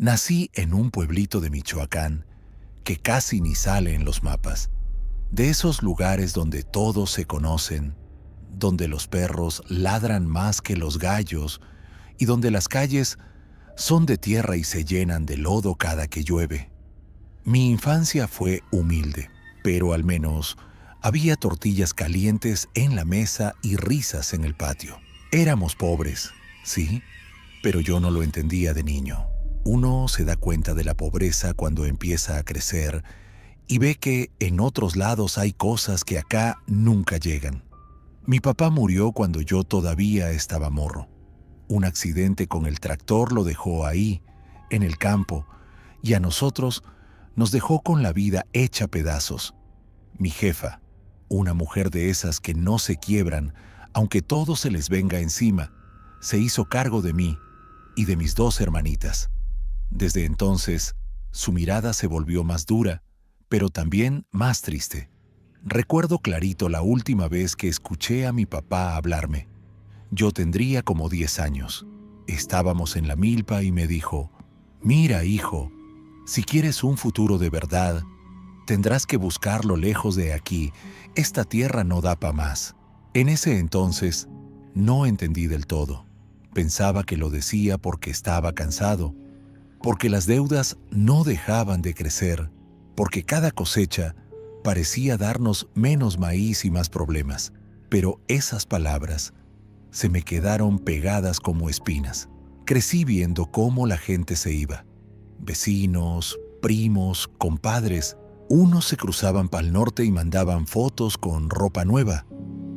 Nací en un pueblito de Michoacán que casi ni sale en los mapas, de esos lugares donde todos se conocen, donde los perros ladran más que los gallos y donde las calles son de tierra y se llenan de lodo cada que llueve. Mi infancia fue humilde, pero al menos había tortillas calientes en la mesa y risas en el patio. Éramos pobres, sí, pero yo no lo entendía de niño. Uno se da cuenta de la pobreza cuando empieza a crecer y ve que en otros lados hay cosas que acá nunca llegan. Mi papá murió cuando yo todavía estaba morro. Un accidente con el tractor lo dejó ahí, en el campo, y a nosotros nos dejó con la vida hecha pedazos. Mi jefa, una mujer de esas que no se quiebran, aunque todo se les venga encima, se hizo cargo de mí y de mis dos hermanitas. Desde entonces, su mirada se volvió más dura, pero también más triste. Recuerdo clarito la última vez que escuché a mi papá hablarme. Yo tendría como 10 años. Estábamos en la milpa y me dijo: «Mira, hijo, si quieres un futuro de verdad, tendrás que buscarlo lejos de aquí. Esta tierra no da pa' más». En ese entonces, no entendí del todo. Pensaba que lo decía porque estaba cansado, porque las deudas no dejaban de crecer, porque cada cosecha parecía darnos menos maíz y más problemas. Pero esas palabras se me quedaron pegadas como espinas. Crecí viendo cómo la gente se iba. Vecinos, primos, compadres. Unos se cruzaban pa'l norte y mandaban fotos con ropa nueva,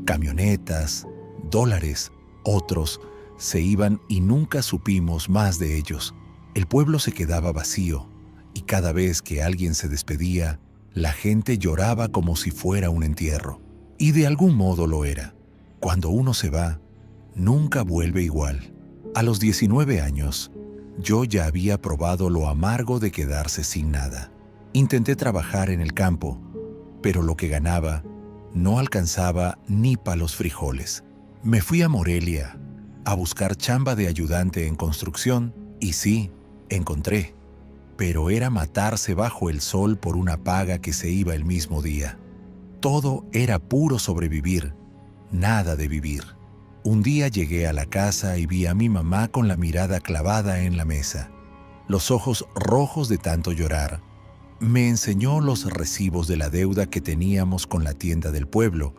camionetas, dólares. Otros se iban y nunca supimos más de ellos. El pueblo se quedaba vacío y cada vez que alguien se despedía, la gente lloraba como si fuera un entierro. Y de algún modo lo era. Cuando uno se va, nunca vuelve igual. A los 19 años, yo ya había probado lo amargo de quedarse sin nada. Intenté trabajar en el campo, pero lo que ganaba no alcanzaba ni pa' los frijoles. Me fui a Morelia a buscar chamba de ayudante en construcción y sí, encontré. Pero era matarse bajo el sol por una paga que se iba el mismo día. Todo era puro sobrevivir, nada de vivir. Un día llegué a la casa y vi a mi mamá con la mirada clavada en la mesa, los ojos rojos de tanto llorar. Me enseñó los recibos de la deuda que teníamos con la tienda del pueblo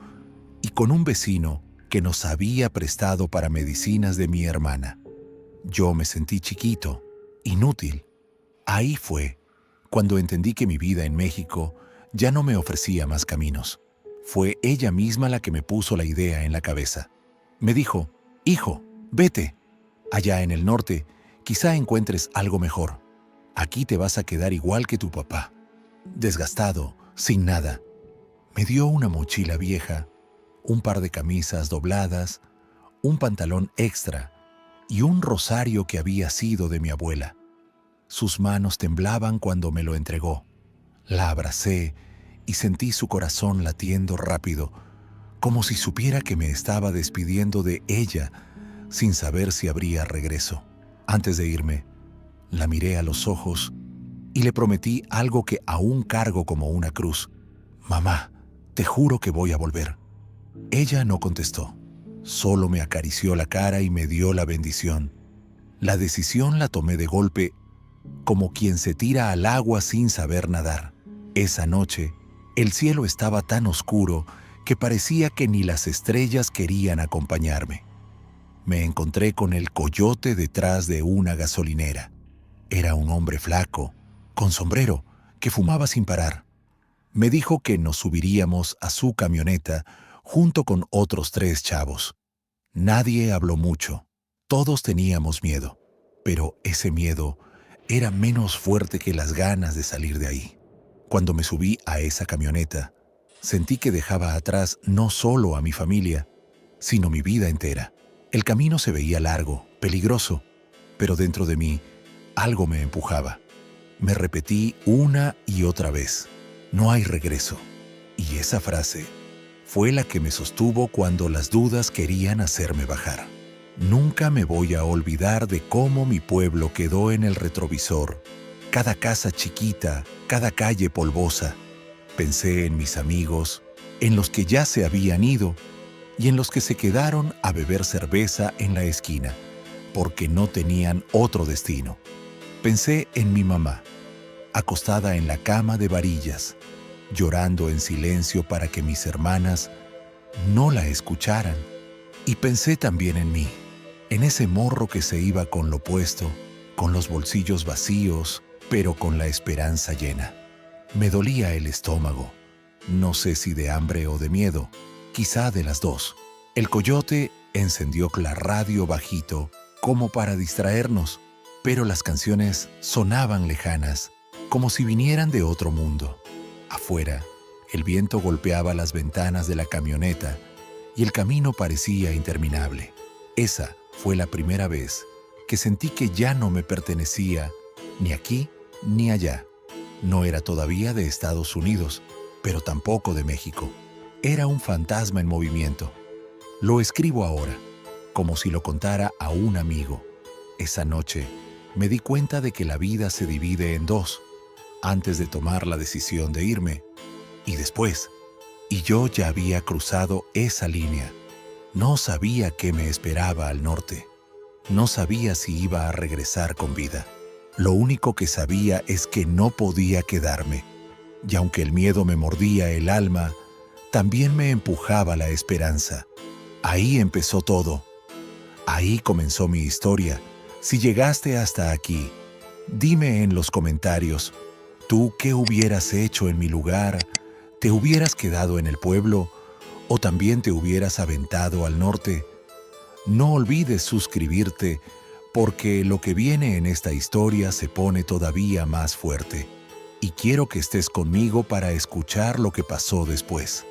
y con un vecino que nos había prestado para medicinas de mi hermana. Yo me sentí chiquito, inútil. Ahí fue cuando entendí que mi vida en México ya no me ofrecía más caminos. Fue ella misma la que me puso la idea en la cabeza. Me dijo: «Hijo, vete. Allá en el norte quizá encuentres algo mejor. Aquí te vas a quedar igual que tu papá, desgastado, sin nada». Me dio una mochila vieja, un par de camisas dobladas, un pantalón extra y un rosario que había sido de mi abuela. Sus manos temblaban cuando me lo entregó. La abracé y sentí su corazón latiendo rápido, como si supiera que me estaba despidiendo de ella sin saber si habría regreso. Antes de irme, la miré a los ojos y le prometí algo que aún cargo como una cruz: «Mamá, te juro que voy a volver». Ella no contestó, solo me acarició la cara y me dio la bendición. La decisión la tomé de golpe, como quien se tira al agua sin saber nadar. Esa noche, el cielo estaba tan oscuro que parecía que ni las estrellas querían acompañarme. Me encontré con el coyote detrás de una gasolinera. Era un hombre flaco, con sombrero, que fumaba sin parar. Me dijo que nos subiríamos a su camioneta junto con otros 3 chavos. Nadie habló mucho. Todos teníamos miedo, pero ese miedo era menos fuerte que las ganas de salir de ahí. Cuando me subí a esa camioneta, sentí que dejaba atrás no solo a mi familia, sino mi vida entera. El camino se veía largo, peligroso, pero dentro de mí algo me empujaba. Me repetí una y otra vez: «No hay regreso». Y esa frase fue la que me sostuvo cuando las dudas querían hacerme bajar. Nunca me voy a olvidar de cómo mi pueblo quedó en el retrovisor. Cada casa chiquita, cada calle polvosa. Pensé en mis amigos, en los que ya se habían ido y en los que se quedaron a beber cerveza en la esquina, porque no tenían otro destino. Pensé en mi mamá, acostada en la cama de varillas, llorando en silencio para que mis hermanas no la escucharan. Y pensé también en mí, en ese morro que se iba con lo puesto, con los bolsillos vacíos, pero con la esperanza llena. Me dolía el estómago, no sé si de hambre o de miedo, quizá de las dos. El coyote encendió la radio bajito, como para distraernos, pero las canciones sonaban lejanas, como si vinieran de otro mundo. Afuera, el viento golpeaba las ventanas de la camioneta y el camino parecía interminable. Esa fue la primera vez que sentí que ya no me pertenecía ni aquí ni allá. No era todavía de Estados Unidos, pero tampoco de México. Era un fantasma en movimiento. Lo escribo ahora, como si lo contara a un amigo. Esa noche me di cuenta de que la vida se divide en dos, antes de tomar la decisión de irme y después. Y yo ya había cruzado esa línea. No sabía qué me esperaba al norte. No sabía si iba a regresar con vida. Lo único que sabía es que no podía quedarme. Y aunque el miedo me mordía el alma, también me empujaba la esperanza. Ahí empezó todo. Ahí comenzó mi historia. Si llegaste hasta aquí, dime en los comentarios, ¿tú qué hubieras hecho en mi lugar? ¿Te hubieras quedado en el pueblo o también te hubieras aventado al norte? No olvides suscribirte porque lo que viene en esta historia se pone todavía más fuerte. Y quiero que estés conmigo para escuchar lo que pasó después.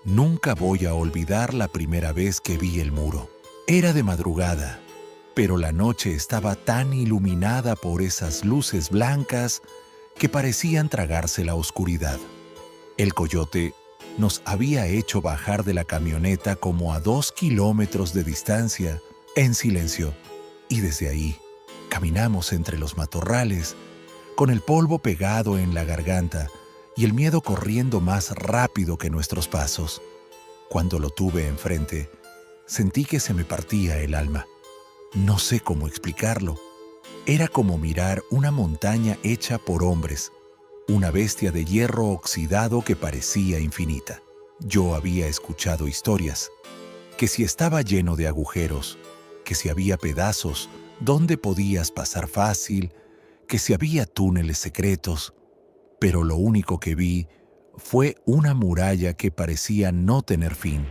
Nunca voy a olvidar la primera vez que vi el muro. Era de madrugada, pero la noche estaba tan iluminada por esas luces blancas que parecían tragarse la oscuridad. El coyote nos había hecho bajar de la camioneta como a 2 kilómetros de distancia, en silencio, y desde ahí caminamos entre los matorrales, con el polvo pegado en la garganta y el miedo corriendo más rápido que nuestros pasos. Cuando lo tuve enfrente, sentí que se me partía el alma. No sé cómo explicarlo. Era como mirar una montaña hecha por hombres, una bestia de hierro oxidado que parecía infinita. Yo había escuchado historias, que si estaba lleno de agujeros, que si había pedazos donde podías pasar fácil, que si había túneles secretos, pero lo único que vi fue una muralla que parecía no tener fin,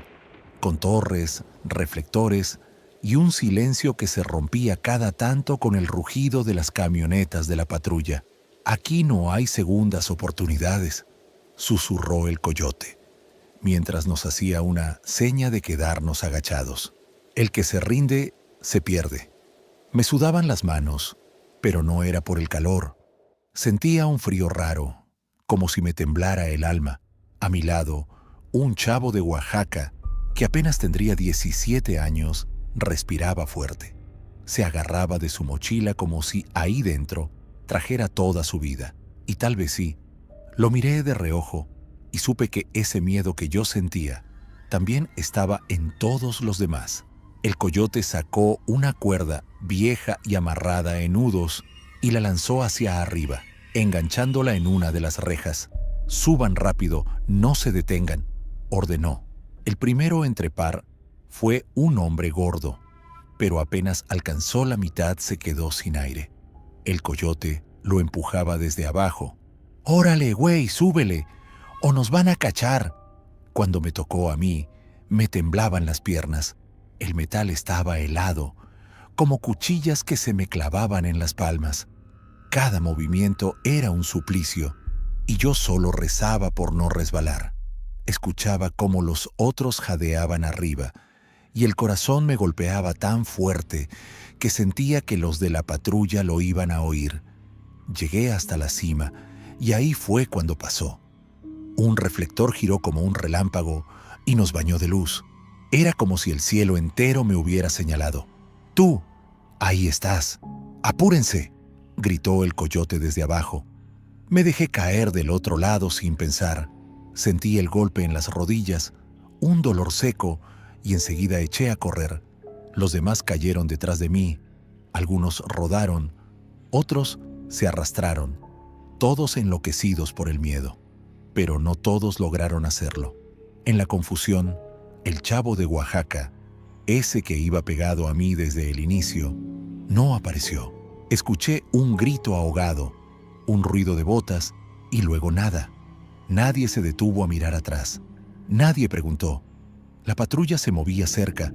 con torres, reflectores y un silencio que se rompía cada tanto con el rugido de las camionetas de la patrulla. «Aquí no hay segundas oportunidades», susurró el coyote, mientras nos hacía una seña de quedarnos agachados. «El que se rinde, se pierde». Me sudaban las manos, pero no era por el calor. Sentía un frío raro, como si me temblara el alma. A mi lado, un chavo de Oaxaca, que apenas tendría 17 años, respiraba fuerte. Se agarraba de su mochila como si ahí dentro trajera toda su vida. Y tal vez sí. Lo miré de reojo y supe que ese miedo que yo sentía también estaba en todos los demás. El coyote sacó una cuerda vieja y amarrada en nudos y la lanzó hacia arriba, enganchándola en una de las rejas. «Suban rápido, no se detengan», ordenó. El primero en trepar fue un hombre gordo, pero apenas alcanzó la mitad se quedó sin aire. El coyote lo empujaba desde abajo. «Órale, güey, súbele, o nos van a cachar». Cuando me tocó a mí, me temblaban las piernas. El metal estaba helado, como cuchillas que se me clavaban en las palmas. Cada movimiento era un suplicio, y yo solo rezaba por no resbalar. Escuchaba cómo los otros jadeaban arriba, y el corazón me golpeaba tan fuerte que sentía que los de la patrulla lo iban a oír. Llegué hasta la cima, y ahí fue cuando pasó. Un reflector giró como un relámpago y nos bañó de luz. Era como si el cielo entero me hubiera señalado. Tú, ahí estás. ¡Apúrense!, gritó el coyote desde abajo. Me dejé caer del otro lado sin pensar. Sentí el golpe en las rodillas, un dolor seco, y enseguida eché a correr. Los demás cayeron detrás de mí. Algunos rodaron, otros se arrastraron, todos enloquecidos por el miedo. Pero no todos lograron hacerlo. En la confusión, el chavo de Oaxaca, ese que iba pegado a mí desde el inicio, no apareció. Escuché un grito ahogado, un ruido de botas y luego nada. Nadie se detuvo a mirar atrás. Nadie preguntó. La patrulla se movía cerca,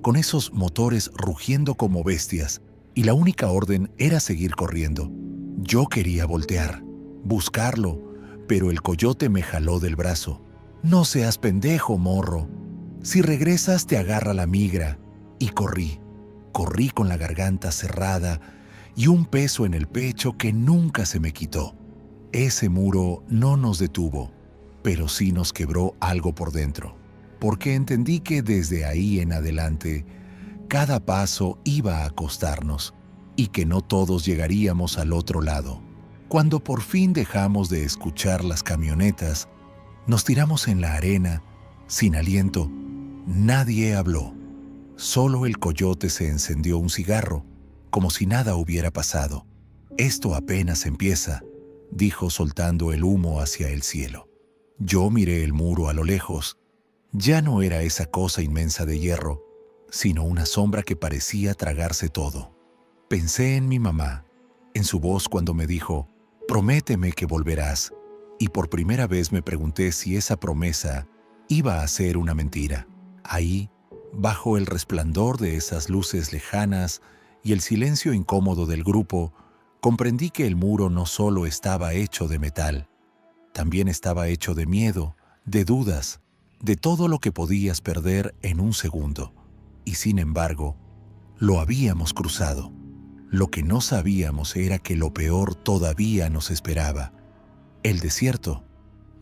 con esos motores rugiendo como bestias, y la única orden era seguir corriendo. Yo quería voltear, buscarlo, pero el coyote me jaló del brazo. «No seas pendejo, morro. Si regresas te agarra la migra». Y corrí. Corrí con la garganta cerrada y un peso en el pecho que nunca se me quitó. Ese muro no nos detuvo, pero sí nos quebró algo por dentro, porque entendí que desde ahí en adelante cada paso iba a costarnos y que no todos llegaríamos al otro lado. Cuando por fin dejamos de escuchar las camionetas, nos tiramos en la arena, sin aliento. Nadie habló. Solo el coyote se encendió un cigarro, como si nada hubiera pasado. «Esto apenas empieza», dijo soltando el humo hacia el cielo. Yo miré el muro a lo lejos. Ya no era esa cosa inmensa de hierro, sino una sombra que parecía tragarse todo. Pensé en mi mamá, en su voz cuando me dijo, «Prométeme que volverás», y por primera vez me pregunté si esa promesa iba a ser una mentira. Ahí, bajo el resplandor de esas luces lejanas y el silencio incómodo del grupo, comprendí que el muro no solo estaba hecho de metal, también estaba hecho de miedo, de dudas, de todo lo que podías perder en un segundo. Y sin embargo, lo habíamos cruzado. Lo que no sabíamos era que lo peor todavía nos esperaba. El desierto.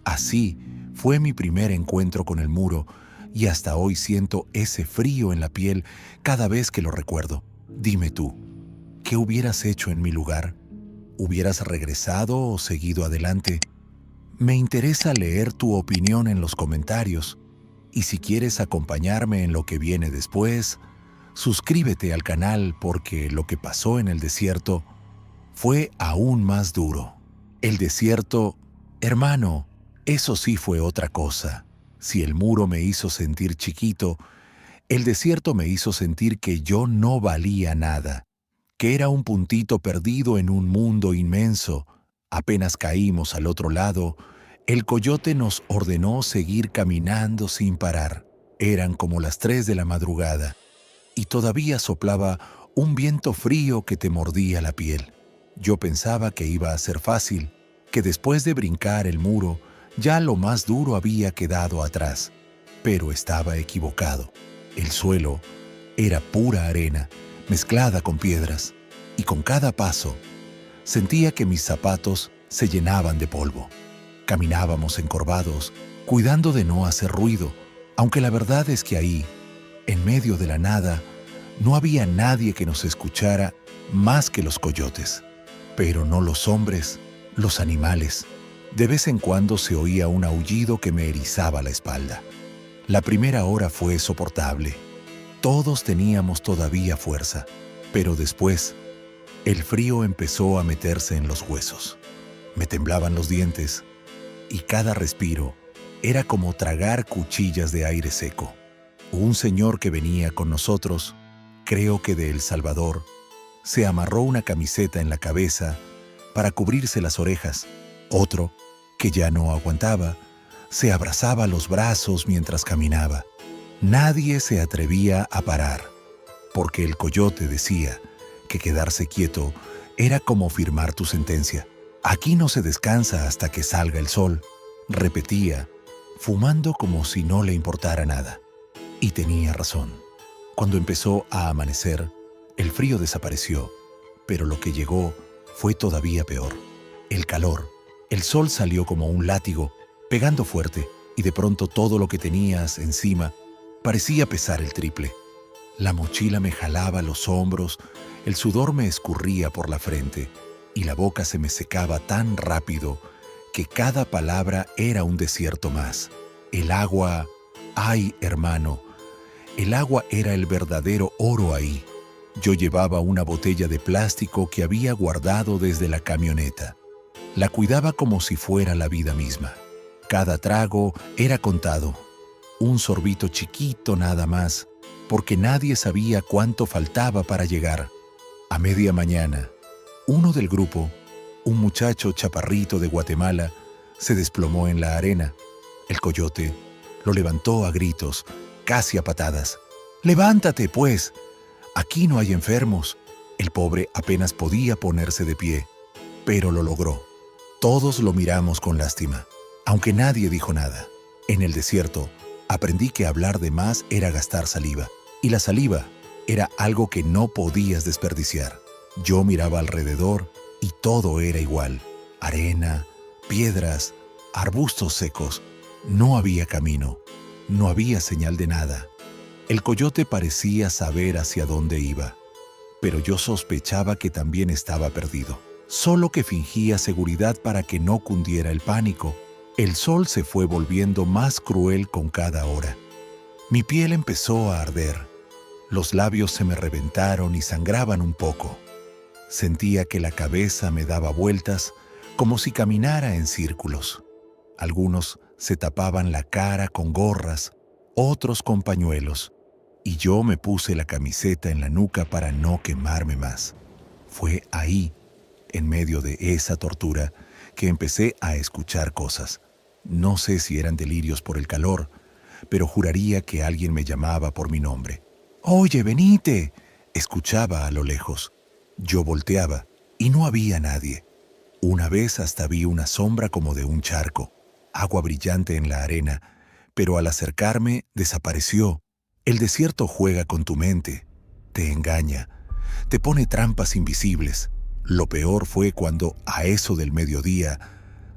Así fue mi primer encuentro con el muro, y hasta hoy siento ese frío en la piel cada vez que lo recuerdo. Dime tú, ¿qué hubieras hecho en mi lugar? ¿Hubieras regresado o seguido adelante? Me interesa leer tu opinión en los comentarios, y si quieres acompañarme en lo que viene después, suscríbete al canal porque lo que pasó en el desierto fue aún más duro. El desierto, hermano, eso sí fue otra cosa. Si el muro me hizo sentir chiquito, el desierto me hizo sentir que yo no valía nada, que era un puntito perdido en un mundo inmenso. Apenas caímos al otro lado, el coyote nos ordenó seguir caminando sin parar. Eran como las 3 de la madrugada, y todavía soplaba un viento frío que te mordía la piel. Yo pensaba que iba a ser fácil, que después de brincar el muro, ya lo más duro había quedado atrás, pero estaba equivocado. El suelo era pura arena, mezclada con piedras, y con cada paso sentía que mis zapatos se llenaban de polvo. Caminábamos encorvados, cuidando de no hacer ruido, aunque la verdad es que ahí, en medio de la nada, no había nadie que nos escuchara más que los coyotes. Pero no los hombres, los animales. De vez en cuando se oía un aullido que me erizaba la espalda. La primera hora fue soportable. Todos teníamos todavía fuerza, pero después, el frío empezó a meterse en los huesos. Me temblaban los dientes, y cada respiro era como tragar cuchillas de aire seco. Un señor que venía con nosotros, creo que de El Salvador, se amarró una camiseta en la cabeza para cubrirse las orejas. Otro, que ya no aguantaba, se abrazaba los brazos mientras caminaba. Nadie se atrevía a parar, porque el coyote decía que quedarse quieto era como firmar tu sentencia. «Aquí no se descansa hasta que salga el sol», repetía, fumando como si no le importara nada. Y tenía razón. Cuando empezó a amanecer, el frío desapareció, pero lo que llegó fue todavía peor. El calor. El sol salió como un látigo, pegando fuerte, y de pronto todo lo que tenías encima parecía pesar el triple. La mochila me jalaba los hombros, el sudor me escurría por la frente y la boca se me secaba tan rápido que cada palabra era un desierto más. El agua, ay, hermano, el agua era el verdadero oro ahí. Yo llevaba una botella de plástico que había guardado desde la camioneta. La cuidaba como si fuera la vida misma. Cada trago era contado, un sorbito chiquito nada más, porque nadie sabía cuánto faltaba para llegar. A media mañana, uno del grupo, un muchacho chaparrito de Guatemala, se desplomó en la arena. El coyote lo levantó a gritos, casi a patadas. «¡Levántate, pues! Aquí no hay enfermos». El pobre apenas podía ponerse de pie, pero lo logró. Todos lo miramos con lástima, aunque nadie dijo nada. En el desierto, aprendí que hablar de más era gastar saliva, y la saliva era algo que no podías desperdiciar. Yo miraba alrededor y todo era igual. Arena, piedras, arbustos secos. No había camino, no había señal de nada. El coyote parecía saber hacia dónde iba, pero yo sospechaba que también estaba perdido. Solo que fingía seguridad para que no cundiera el pánico. El sol se fue volviendo más cruel con cada hora. Mi piel empezó a arder. Los labios se me reventaron y sangraban un poco. Sentía que la cabeza me daba vueltas como si caminara en círculos. Algunos se tapaban la cara con gorras, otros con pañuelos, y yo me puse la camiseta en la nuca para no quemarme más. Fue ahí, en medio de esa tortura, que empecé a escuchar cosas. No sé si eran delirios por el calor, pero juraría que alguien me llamaba por mi nombre. «¡Oye, venite!», escuchaba a lo lejos. Yo volteaba y no había nadie. Una vez hasta vi una sombra como de un charco, agua brillante en la arena, pero al acercarme desapareció. El desierto juega con tu mente, te engaña, te pone trampas invisibles. Lo peor fue cuando, a eso del mediodía,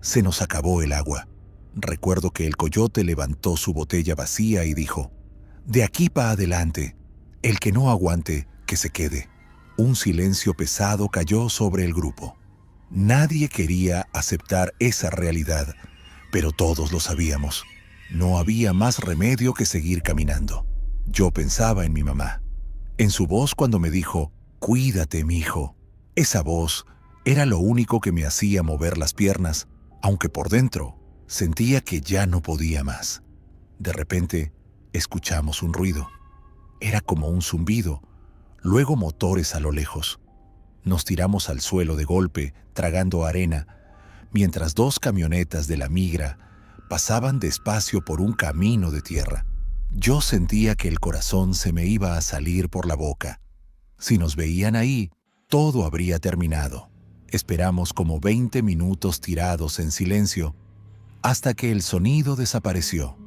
se nos acabó el agua. Recuerdo que el coyote levantó su botella vacía y dijo: «De aquí para adelante, el que no aguante, que se quede». Un silencio pesado cayó sobre el grupo. Nadie quería aceptar esa realidad, pero todos lo sabíamos. No había más remedio que seguir caminando. Yo pensaba en mi mamá, en su voz cuando me dijo: «Cuídate, mijo». Esa voz era lo único que me hacía mover las piernas, aunque por dentro sentía que ya no podía más. De repente, escuchamos un ruido. Era como un zumbido, luego motores a lo lejos. Nos tiramos al suelo de golpe, tragando arena, mientras dos camionetas de la migra pasaban despacio por un camino de tierra. Yo sentía que el corazón se me iba a salir por la boca. Si nos veían ahí, todo habría terminado. Esperamos como 20 minutos tirados en silencio, hasta que el sonido desapareció.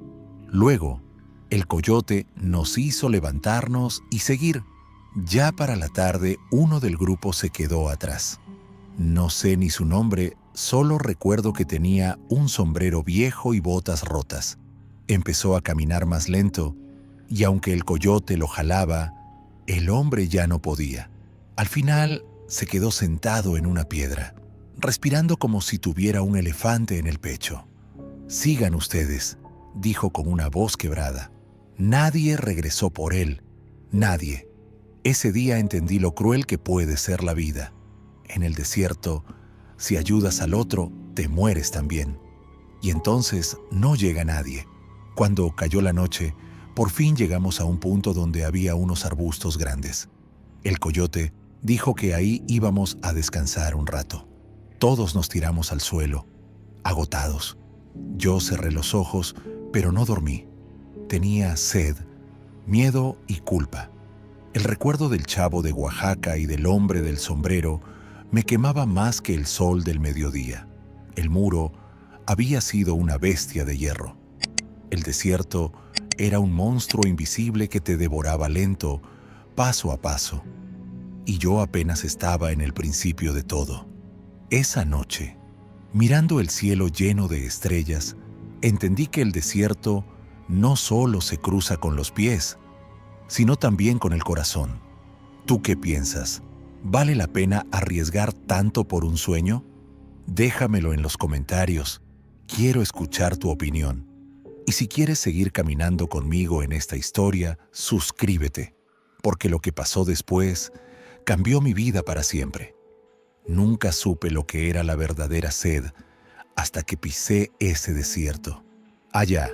Luego, el coyote nos hizo levantarnos y seguir. Ya para la tarde, uno del grupo se quedó atrás. No sé ni su nombre, solo recuerdo que tenía un sombrero viejo y botas rotas. Empezó a caminar más lento, y aunque el coyote lo jalaba, el hombre ya no podía. Al final, se quedó sentado en una piedra, respirando como si tuviera un elefante en el pecho. «Sigan ustedes», dijo con una voz quebrada. Nadie regresó por él, nadie. Ese día entendí lo cruel que puede ser la vida. En el desierto, si ayudas al otro, te mueres también. Y entonces no llega nadie. Cuando cayó la noche, por fin llegamos a un punto donde había unos arbustos grandes. El coyote dijo que ahí íbamos a descansar un rato. Todos nos tiramos al suelo, agotados. Yo cerré los ojos, pero no dormí. Tenía sed, miedo y culpa. El recuerdo del chavo de Oaxaca y del hombre del sombrero me quemaba más que el sol del mediodía. El muro había sido una bestia de hierro. El desierto era un monstruo invisible que te devoraba lento, paso a paso. Y yo apenas estaba en el principio de todo. Esa noche, mirando el cielo lleno de estrellas, entendí que el desierto no solo se cruza con los pies, sino también con el corazón. ¿Tú qué piensas? ¿Vale la pena arriesgar tanto por un sueño? Déjamelo en los comentarios. Quiero escuchar tu opinión. Y si quieres seguir caminando conmigo en esta historia, suscríbete, porque lo que pasó después cambió mi vida para siempre. Nunca supe lo que era la verdadera sed hasta que pisé ese desierto. Allá,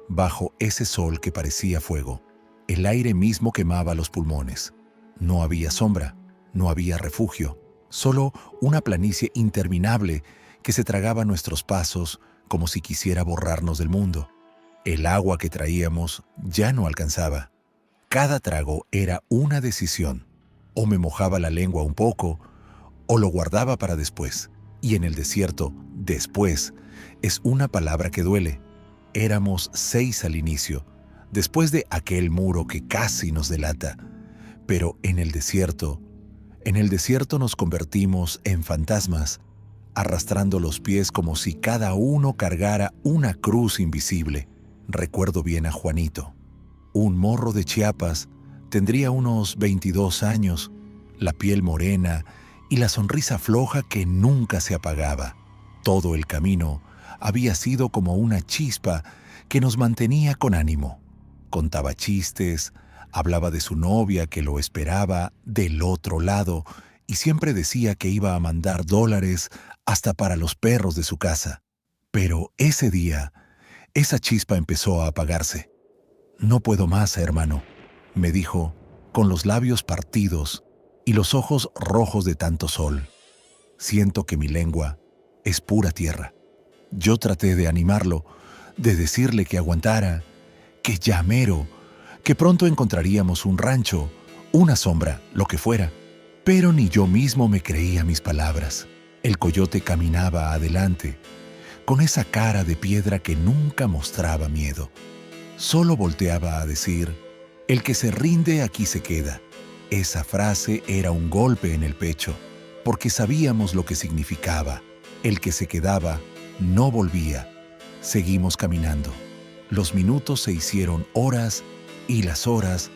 bajo ese sol que parecía fuego, el aire mismo quemaba los pulmones. No había sombra, no había refugio, solo una planicie interminable que se tragaba nuestros pasos como si quisiera borrarnos del mundo. El agua que traíamos ya no alcanzaba. Cada trago era una decisión. O me mojaba la lengua un poco, o lo guardaba para después. Y en el desierto, después, es una palabra que duele. Éramos 6 al inicio, después de aquel muro que casi nos delata. Pero en el desierto nos convertimos en fantasmas, arrastrando los pies como si cada uno cargara una cruz invisible. Recuerdo bien a Juanito, un morro de Chiapas, tendría unos 22 años, la piel morena y la sonrisa floja que nunca se apagaba. Todo el camino había sido como una chispa que nos mantenía con ánimo. Contaba chistes, hablaba de su novia que lo esperaba del otro lado y siempre decía que iba a mandar dólares hasta para los perros de su casa. Pero ese día, esa chispa empezó a apagarse. «No puedo más, hermano», me dijo, con los labios partidos y los ojos rojos de tanto sol. «Siento que mi lengua es pura tierra». Yo traté de animarlo, de decirle que aguantara, que ya mero, que pronto encontraríamos un rancho, una sombra, lo que fuera. Pero ni yo mismo me creía mis palabras. El coyote caminaba adelante, con esa cara de piedra que nunca mostraba miedo. Solo volteaba a decir, «El que se rinde aquí se queda». Esa frase era un golpe en el pecho, porque sabíamos lo que significaba. El que se quedaba no volvía. Seguimos caminando. Los minutos se hicieron horas y las horas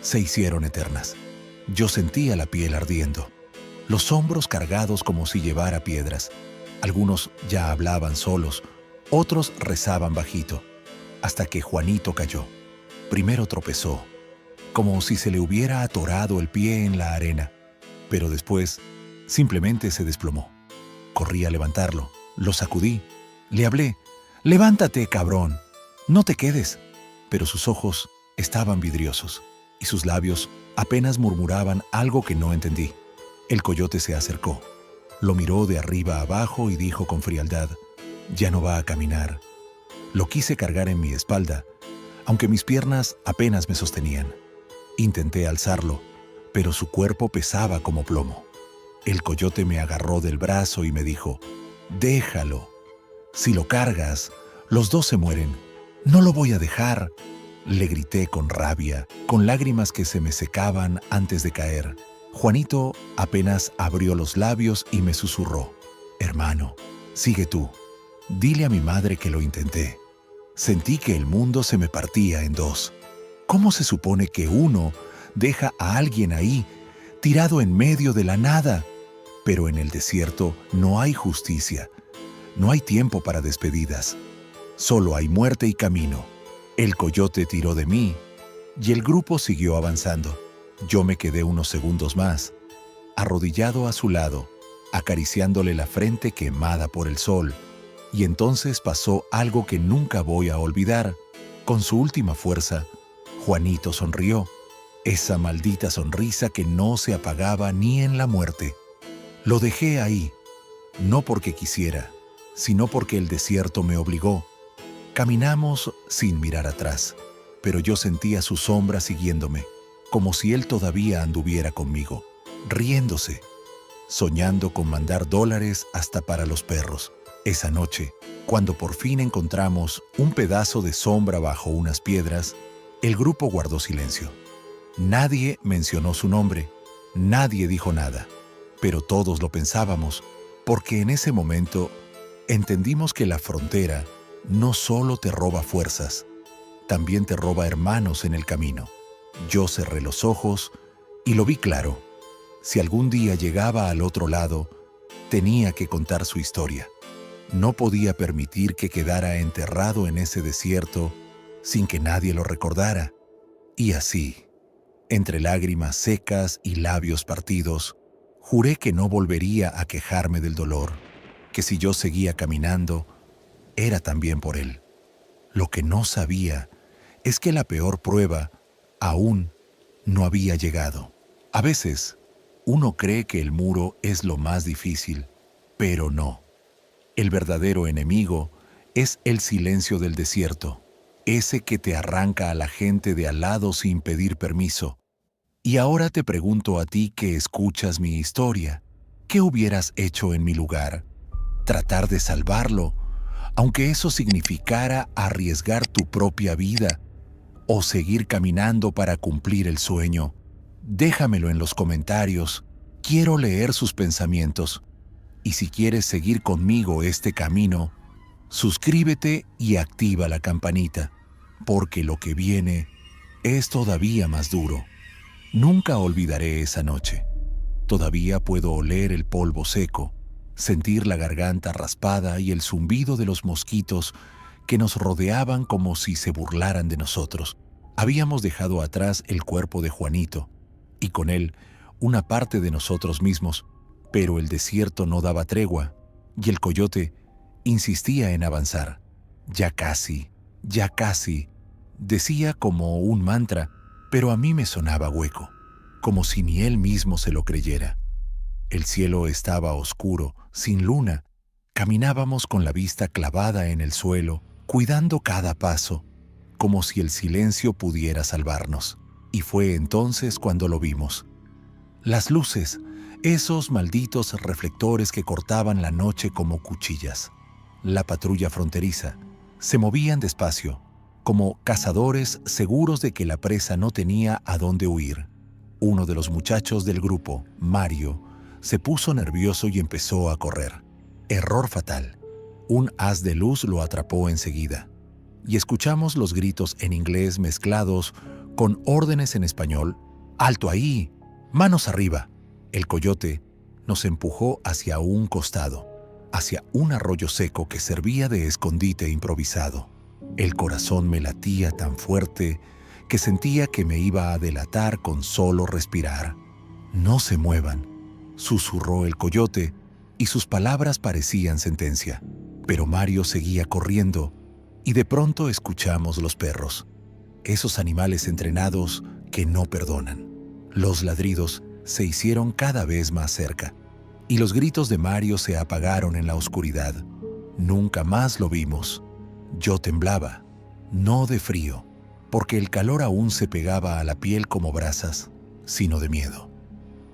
se hicieron eternas. Yo sentía la piel ardiendo, los hombros cargados como si llevara piedras. Algunos ya hablaban solos, otros rezaban bajito, hasta que Juanito cayó. Primero tropezó, como si se le hubiera atorado el pie en la arena, pero después simplemente se desplomó. Corrí a levantarlo, lo sacudí, le hablé, «Levántate, cabrón, no te quedes». Pero sus ojos estaban vidriosos y sus labios apenas murmuraban algo que no entendí. El coyote se acercó, lo miró de arriba a abajo y dijo con frialdad, «Ya no va a caminar». Lo quise cargar en mi espalda, aunque mis piernas apenas me sostenían. Intenté alzarlo, pero su cuerpo pesaba como plomo. El coyote me agarró del brazo y me dijo, «Déjalo. Si lo cargas, los dos se mueren. No lo voy a dejar». Le grité con rabia, con lágrimas que se me secaban antes de caer. Juanito apenas abrió los labios y me susurró, «Hermano, sigue tú. Dile a mi madre que lo intenté». Sentí que el mundo se me partía en dos. ¿Cómo se supone que uno deja a alguien ahí, tirado en medio de la nada? Pero en el desierto no hay justicia. No hay tiempo para despedidas. Solo hay muerte y camino. El coyote tiró de mí y el grupo siguió avanzando. Yo me quedé unos segundos más, arrodillado a su lado, acariciándole la frente quemada por el sol. Y entonces pasó algo que nunca voy a olvidar. Con su última fuerza, Juanito sonrió, esa maldita sonrisa que no se apagaba ni en la muerte. Lo dejé ahí, no porque quisiera, sino porque el desierto me obligó. Caminamos sin mirar atrás, pero yo sentía su sombra siguiéndome, como si él todavía anduviera conmigo, riéndose, soñando con mandar dólares hasta para los perros. Esa noche, cuando por fin encontramos un pedazo de sombra bajo unas piedras, el grupo guardó silencio. Nadie mencionó su nombre, nadie dijo nada, pero todos lo pensábamos, porque en ese momento entendimos que la frontera no solo te roba fuerzas, también te roba hermanos en el camino. Yo cerré los ojos y lo vi claro. Si algún día llegaba al otro lado, tenía que contar su historia. No podía permitir que quedara enterrado en ese desierto sin que nadie lo recordara. Y así, entre lágrimas secas y labios partidos, juré que no volvería a quejarme del dolor, que si yo seguía caminando, era también por él. Lo que no sabía es que la peor prueba aún no había llegado. A veces, uno cree que el muro es lo más difícil, pero no. El verdadero enemigo es el silencio del desierto, ese que te arranca a la gente de al lado sin pedir permiso. Y ahora te pregunto a ti que escuchas mi historia, ¿qué hubieras hecho en mi lugar? ¿Tratar de salvarlo, aunque eso significara arriesgar tu propia vida, o seguir caminando para cumplir el sueño? Déjamelo en los comentarios, quiero leer sus pensamientos. Y si quieres seguir conmigo este camino, suscríbete y activa la campanita, porque lo que viene es todavía más duro. Nunca olvidaré esa noche. Todavía puedo oler el polvo seco, sentir la garganta raspada y el zumbido de los mosquitos que nos rodeaban como si se burlaran de nosotros. Habíamos dejado atrás el cuerpo de Juanito, y con él una parte de nosotros mismos, pero el desierto no daba tregua, y el coyote insistía en avanzar. Ya casi, decía como un mantra, pero a mí me sonaba hueco, como si ni él mismo se lo creyera. El cielo estaba oscuro, sin luna. Caminábamos con la vista clavada en el suelo, cuidando cada paso, como si el silencio pudiera salvarnos. Y fue entonces cuando lo vimos. Las luces, esos malditos reflectores que cortaban la noche como cuchillas. La patrulla fronteriza. Se movían despacio, como cazadores seguros de que la presa no tenía a dónde huir. Uno de los muchachos del grupo, Mario, se puso nervioso y empezó a correr. Error fatal. Un haz de luz lo atrapó enseguida. Y escuchamos los gritos en inglés mezclados con órdenes en español. ¡Alto ahí! ¡Manos arriba! El coyote nos empujó hacia un costado, hacia un arroyo seco que servía de escondite improvisado. El corazón me latía tan fuerte que sentía que me iba a delatar con solo respirar. «No se muevan», susurró el coyote, y sus palabras parecían sentencia. Pero Mario seguía corriendo, y de pronto escuchamos los perros, esos animales entrenados que no perdonan. Los ladridos se hicieron cada vez más cerca, y los gritos de Mario se apagaron en la oscuridad. Nunca más lo vimos. Yo temblaba, no de frío, porque el calor aún se pegaba a la piel como brasas, sino de miedo.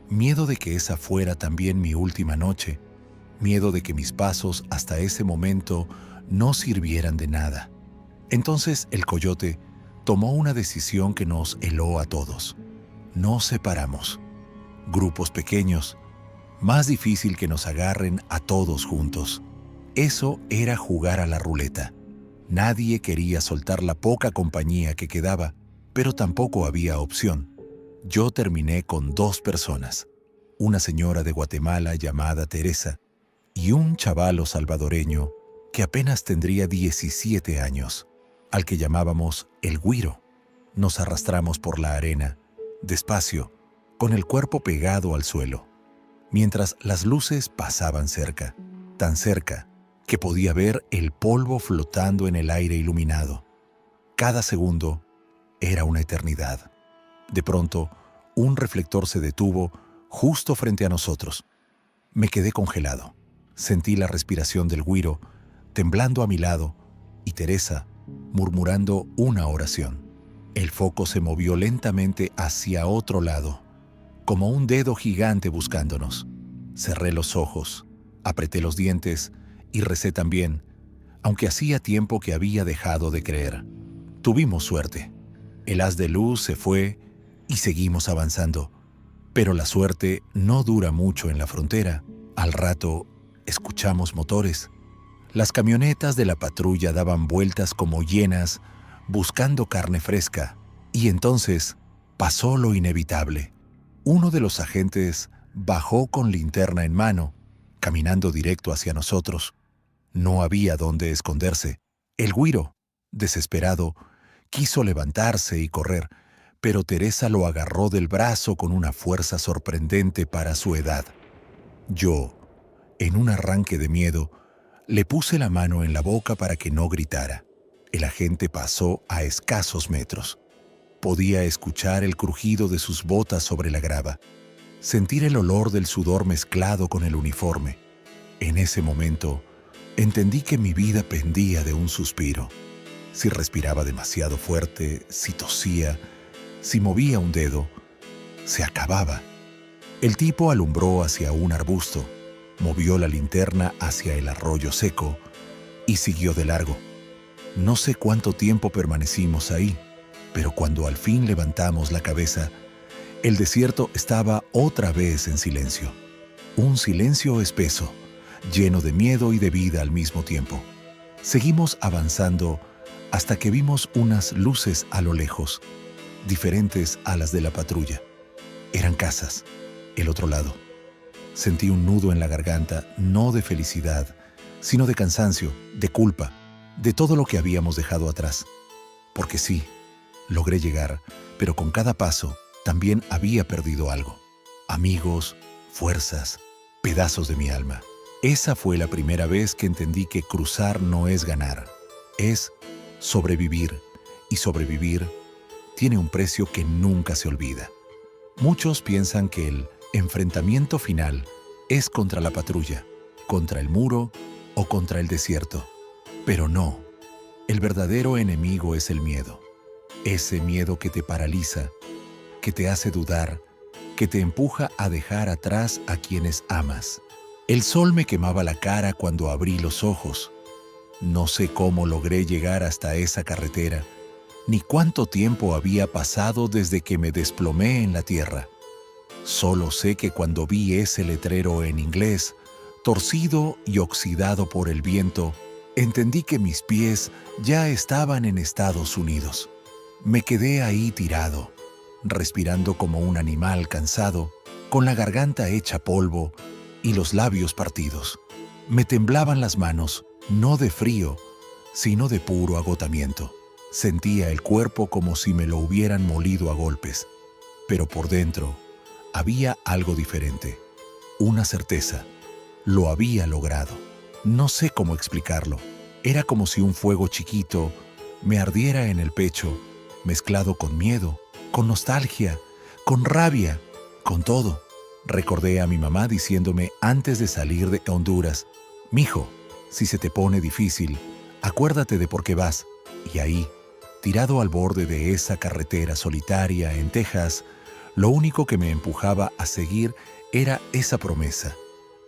Miedo de que esa fuera también mi última noche, miedo de que mis pasos hasta ese momento no sirvieran de nada. Entonces el coyote tomó una decisión que nos heló a todos. Nos separamos. Grupos pequeños, más difícil que nos agarren a todos juntos. Eso era jugar a la ruleta. Nadie quería soltar la poca compañía que quedaba, pero tampoco había opción. Yo terminé con 2 personas, una señora de Guatemala llamada Teresa y un chavalo salvadoreño que apenas tendría 17 años, al que llamábamos el güiro. Nos arrastramos por la arena, despacio, con el cuerpo pegado al suelo, mientras las luces pasaban cerca, tan cerca que podía ver el polvo flotando en el aire iluminado. Cada segundo era una eternidad. De pronto, un reflector se detuvo justo frente a nosotros. Me quedé congelado. Sentí la respiración del güiro temblando a mi lado y Teresa murmurando una oración. El foco se movió lentamente hacia otro lado, como un dedo gigante buscándonos. Cerré los ojos, apreté los dientes y recé también, aunque hacía tiempo que había dejado de creer. Tuvimos suerte. El haz de luz se fue y seguimos avanzando. Pero la suerte no dura mucho en la frontera. Al rato, escuchamos motores. Las camionetas de la patrulla daban vueltas como hienas, buscando carne fresca. Y entonces, Pasó lo inevitable. Uno de los agentes bajó con linterna en mano, caminando directo hacia nosotros. No había dónde esconderse. El güiro, desesperado, quiso levantarse y correr, pero Teresa lo agarró del brazo con una fuerza sorprendente para su edad. Yo, en un arranque de miedo, le puse la mano en la boca para que no gritara. El agente pasó a escasos metros. Podía escuchar el crujido de sus botas sobre la grava, sentir el olor del sudor mezclado con el uniforme. En ese momento, entendí que mi vida pendía de un suspiro. Si respiraba demasiado fuerte, si tosía, si movía un dedo, se acababa. El tipo alumbró hacia un arbusto, movió la linterna hacia el arroyo seco y siguió de largo. No sé cuánto tiempo permanecimos ahí, pero cuando al fin levantamos la cabeza, el desierto estaba otra vez en silencio. Un silencio espeso, lleno de miedo y de vida al mismo tiempo. Seguimos avanzando hasta que vimos unas luces a lo lejos, diferentes a las de la patrulla. Eran casas, el otro lado. Sentí un nudo en la garganta, no de felicidad, sino de cansancio, de culpa, de todo lo que habíamos dejado atrás. Porque sí, logré llegar, pero con cada paso también había perdido algo. Amigos, fuerzas, pedazos de mi alma. Esa fue la primera vez que entendí que cruzar no es ganar, es sobrevivir, y sobrevivir tiene un precio que nunca se olvida. Muchos piensan que el enfrentamiento final es contra la patrulla, contra el muro o contra el desierto. Pero no, el verdadero enemigo es el miedo. Ese miedo que te paraliza, que te hace dudar, que te empuja a dejar atrás a quienes amas. El sol me quemaba la cara cuando abrí los ojos. No sé cómo logré llegar hasta esa carretera, ni cuánto tiempo había pasado desde que me desplomé en la tierra. Solo sé que cuando vi ese letrero en inglés, torcido y oxidado por el viento, entendí que mis pies ya estaban en Estados Unidos. Me quedé ahí tirado, respirando como un animal cansado, con la garganta hecha polvo y los labios partidos. Me temblaban las manos, no de frío, sino de puro agotamiento. Sentía el cuerpo como si me lo hubieran molido a golpes, pero por dentro había algo diferente, una certeza. Lo había logrado. No sé cómo explicarlo. Era como si un fuego chiquito me ardiera en el pecho, mezclado con miedo, con nostalgia, con rabia, con todo. Recordé a mi mamá diciéndome antes de salir de Honduras: «Mijo, si se te pone difícil, acuérdate de por qué vas». Y ahí, tirado al borde de esa carretera solitaria en Texas, lo único que me empujaba a seguir era esa promesa.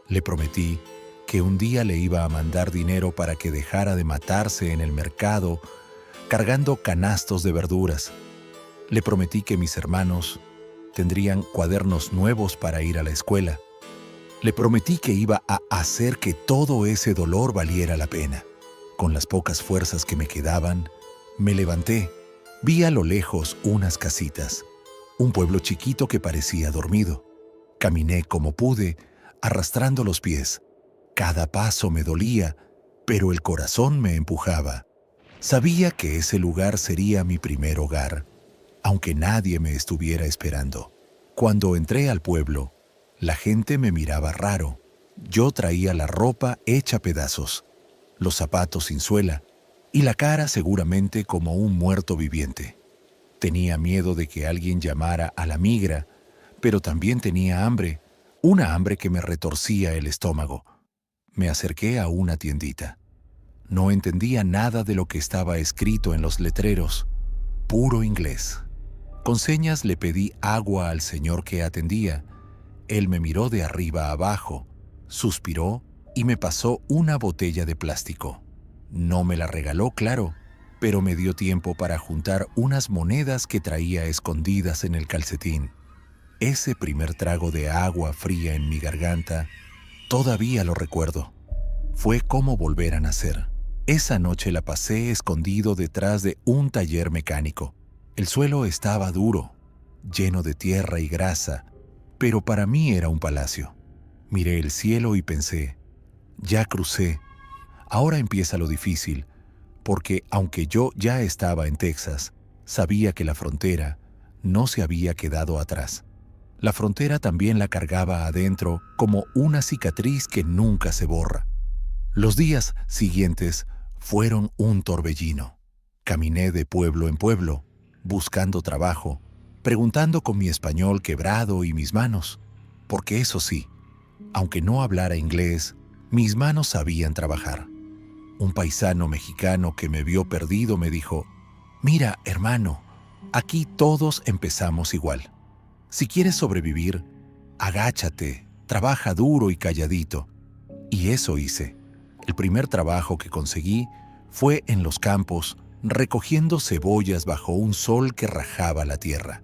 Le prometí que un día le iba a mandar dinero para que dejara de matarse en el mercado cargando canastos de verduras. Le prometí que mis hermanos tendrían cuadernos nuevos para ir a la escuela. Le prometí que iba a hacer que todo ese dolor valiera la pena. Con las pocas fuerzas que me quedaban, me levanté. Vi a lo lejos unas casitas, un pueblo chiquito que parecía dormido. Caminé como pude, arrastrando los pies. Cada paso me dolía, pero el corazón me empujaba. Sabía que ese lugar sería mi primer hogar, aunque nadie me estuviera esperando. Cuando entré al pueblo, la gente me miraba raro. Yo traía la ropa hecha pedazos, los zapatos sin suela y la cara seguramente como un muerto viviente. Tenía miedo de que alguien llamara a la migra, pero también tenía hambre, una hambre que me retorcía el estómago. Me acerqué a una tiendita. No entendía nada de lo que estaba escrito en los letreros, puro inglés. Con señas le pedí agua al señor que atendía. Él me miró de arriba a abajo, suspiró y me pasó una botella de plástico. No me la regaló, claro, pero me dio tiempo para juntar unas monedas que traía escondidas en el calcetín. Ese primer trago de agua fría en mi garganta, todavía lo recuerdo. Fue como volver a nacer. Esa noche la pasé escondido detrás de un taller mecánico. El suelo estaba duro. lleno de tierra y grasa, pero para mí era un palacio. Miré el cielo y pensé, ya crucé, ahora empieza lo difícil, porque aunque yo ya estaba en Texas, sabía que la frontera no se había quedado atrás. La frontera también la cargaba adentro como una cicatriz que nunca se borra. Los días siguientes fueron un torbellino. Caminé de pueblo en pueblo, buscando trabajo, preguntando con mi español quebrado y mis manos, porque eso sí, aunque no hablara inglés, mis manos sabían trabajar. Un paisano mexicano que me vio perdido me dijo, «Mira, hermano, aquí todos empezamos igual. Si quieres sobrevivir, agáchate, trabaja duro y calladito». Y eso hice. El primer trabajo que conseguí fue en los campos, recogiendo cebollas bajo un sol que rajaba la tierra.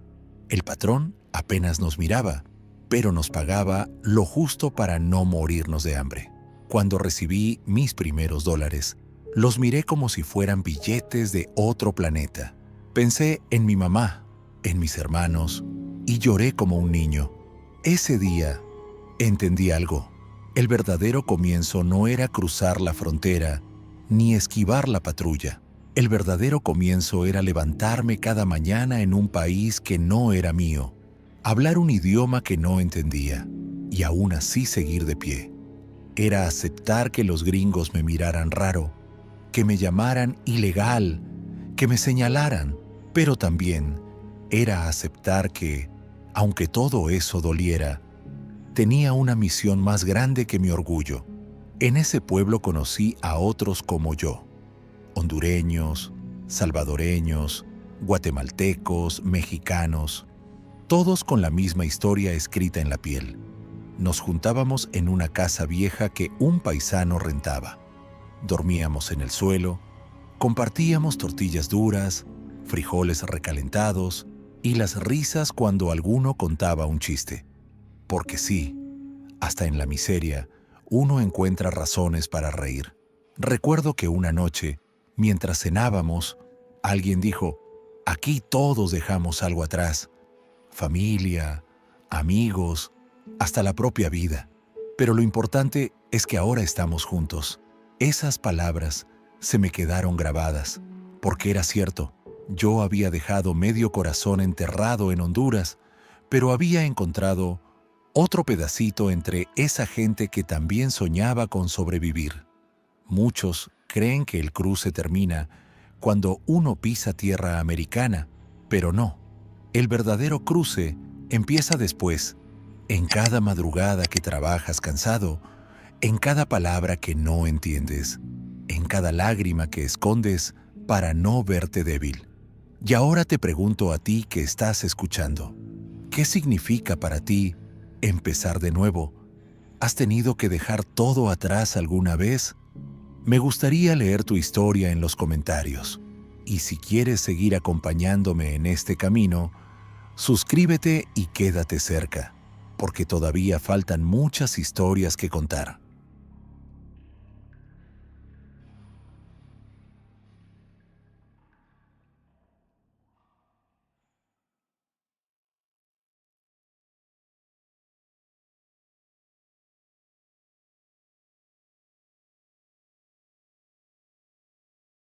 El patrón apenas nos miraba, pero nos pagaba lo justo para no morirnos de hambre. Cuando recibí mis primeros dólares, los miré como si fueran billetes de otro planeta. Pensé en mi mamá, en mis hermanos, y lloré como un niño. Ese día entendí algo. El verdadero comienzo no era cruzar la frontera, ni esquivar la patrulla. El verdadero comienzo era levantarme cada mañana en un país que no era mío, hablar un idioma que no entendía, y aún así seguir de pie. Era aceptar que los gringos me miraran raro, que me llamaran ilegal, que me señalaran, pero también era aceptar que, aunque todo eso doliera, tenía una misión más grande que mi orgullo. En ese pueblo conocí a otros como yo, hondureños, salvadoreños, guatemaltecos, mexicanos, todos con la misma historia escrita en la piel. Nos juntábamos en una casa vieja que un paisano rentaba. Dormíamos en el suelo, compartíamos tortillas duras, frijoles recalentados y las risas cuando alguno contaba un chiste. Porque sí, hasta en la miseria, uno encuentra razones para reír. Recuerdo que una noche, mientras cenábamos, alguien dijo, «Aquí todos dejamos algo atrás, familia, amigos, hasta la propia vida. Pero lo importante es que ahora estamos juntos». Esas palabras se me quedaron grabadas, porque era cierto, yo había dejado medio corazón enterrado en Honduras, pero había encontrado otro pedacito entre esa gente que también soñaba con sobrevivir. Muchos creen que el cruce termina cuando uno pisa tierra americana, pero no. El verdadero cruce empieza después, en cada madrugada que trabajas cansado, en cada palabra que no entiendes, en cada lágrima que escondes para no verte débil. Y ahora te pregunto a ti que estás escuchando, ¿qué significa para ti empezar de nuevo? ¿Has tenido que dejar todo atrás alguna vez? Me gustaría leer tu historia en los comentarios. Y si quieres seguir acompañándome en este camino, suscríbete y quédate cerca, porque todavía faltan muchas historias que contar.